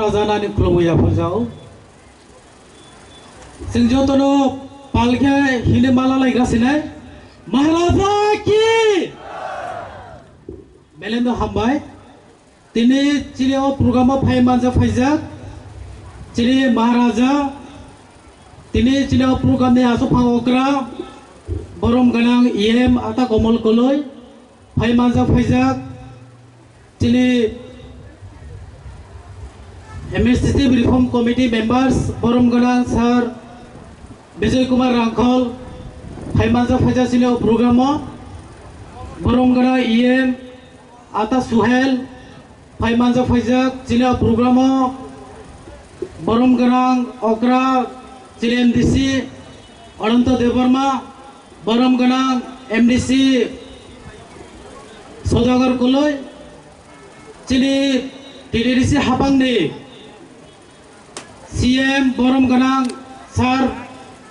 जानानै खुलुमैया फुजाव जों जतनो पालखे हिने माला लायगासिनो महाराजा की बेलेंदो हामबाय दिनै चिलियाव प्रग्रामाव फायमानजा फायजाक चिलि महाराजा दिनै चिलियाव प्रग्रामनि आसु फावग्रा बरम गोनां इएम आता कमल कलय फायमानजा फायजाक चिलि एडमिनिस्ट्रेटिव रिफॉर्म कमिटी मेंबर्स बरम गोनां सर विजय कुमार रांखल फायमानजा फायजासिनो प्रोग्रामाव बरम गोनां इएम आता सुहेल फायमानजा फायजाक चिलियाव प्रोग्रामाव बरम गोनां अग्रा चिलि एमडीसी अनंत देवर्मा बरम गोनां एमडीसी सौदागर कलय चिलि टीडीसी हापांनि सीएम बरम गोनां सर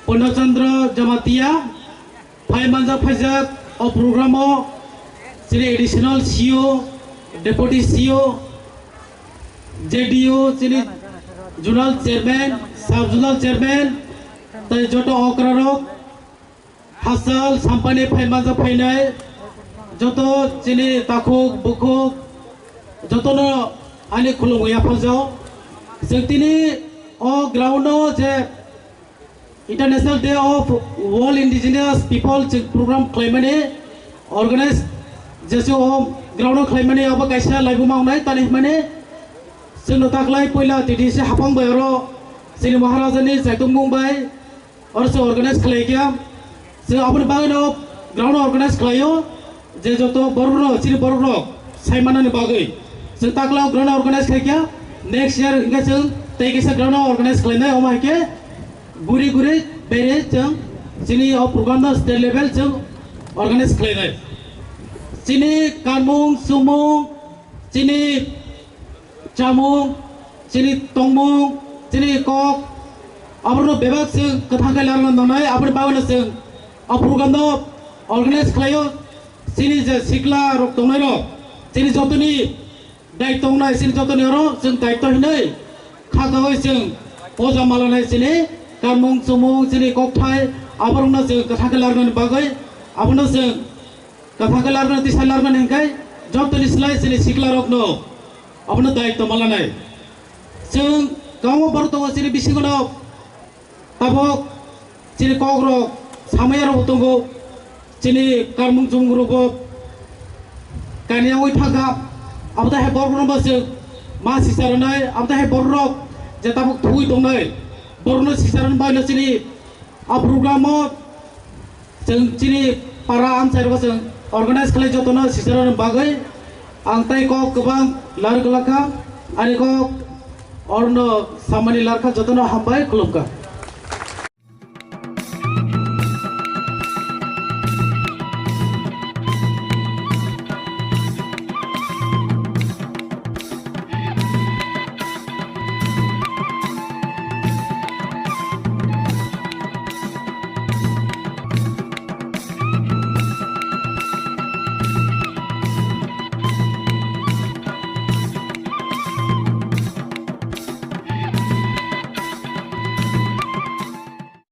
पूर्णचंद्र जमातिया फायमानजा फायजाक अ प्रोग्रामाव चिलि additional CO deputy CO JDO चिलि zonal chairman sub zonal chairman तय जतो अक्रारक हासल साम्पानी फायमानजा फायनाय जतो चिलि ताखुक बुखुक जतनो आनि खुलुमैया फुजाव जों दिनै अ ग्राउंडआव जे international day of world indigenous people program खालामनानै ऑर्गेनाइज जेसे ग्राउंडआव खालामनानै अब गायसा लाइबो मावनाय तानि माने जोंनो दाखलाय पहिला टीडीसी हाफांबाय आरो जोंनि महाराजानि जायतुं बुंबाय और से ऑर्गेनाइज खालायगया जों अपन बागैनो ग्राउंडआव ऑर्गेनाइज खालायो जे जत बर'नो चिलि बर'नो सायमानानि बागै जों दाखलायाव ग्राउंडआव ऑर्गेनाइज खालायगया नेक्स्ट ईयर इंगा जों तैगेसा ग्राउंडआव ऑर्गेनाइज खालायनाय अमायके गुरि गुरि बेरे जों जोंनि प्रोग्राम स्टेट लेवल जों ऑर्गेनाइज खालायनाय जोंनि कानमुं सुमुं जोंनि जामुं जोंनि तंमुं जोंनि कक आबरनो बेबाग जों गोथांखाय लानानै आबर बावनो जों प्रोग्राम ऑर्गेनाइज खालायो जोंनि जे सिख्ला रक दंनाय र जोंनि जतनि दायित्व होनाय जोंनि जतनि र जों दायित्व होनाय खागावै जों अजा मालानाय जोंनि कानमुं सुमुं जोंनि ककथाय आबरनो जों गोथांखाय लानानै बागै आबरनो जों गोथांखाय लानानै दिसा लानानै हेंखाय जतनि सिलाय जोंनि सिख्ला रकनो अपना दायित्व मालानाय जों गाव बर दङ जोंनि बिसिगनाव ताबक जोंनि कक रक सामायार दंगौ जोंनि कानमुं जुंग्रुब गानियावै थागा अब हे बर'नो जों मा सिसारनाय अब हे बर' जे ताबक थुइ दंनाय बर'नो सिसारन बायनो जोंनि प्रोग्रामाव जों जोंनि पारा आनसारबा जों ऑर्गेनाइज खालाय जतनो सिसारन बागै आं ताइ कक गोबां लारगलाखा आरो कक अरनो सामानि लारखा जतनो हामबाय खुलुमका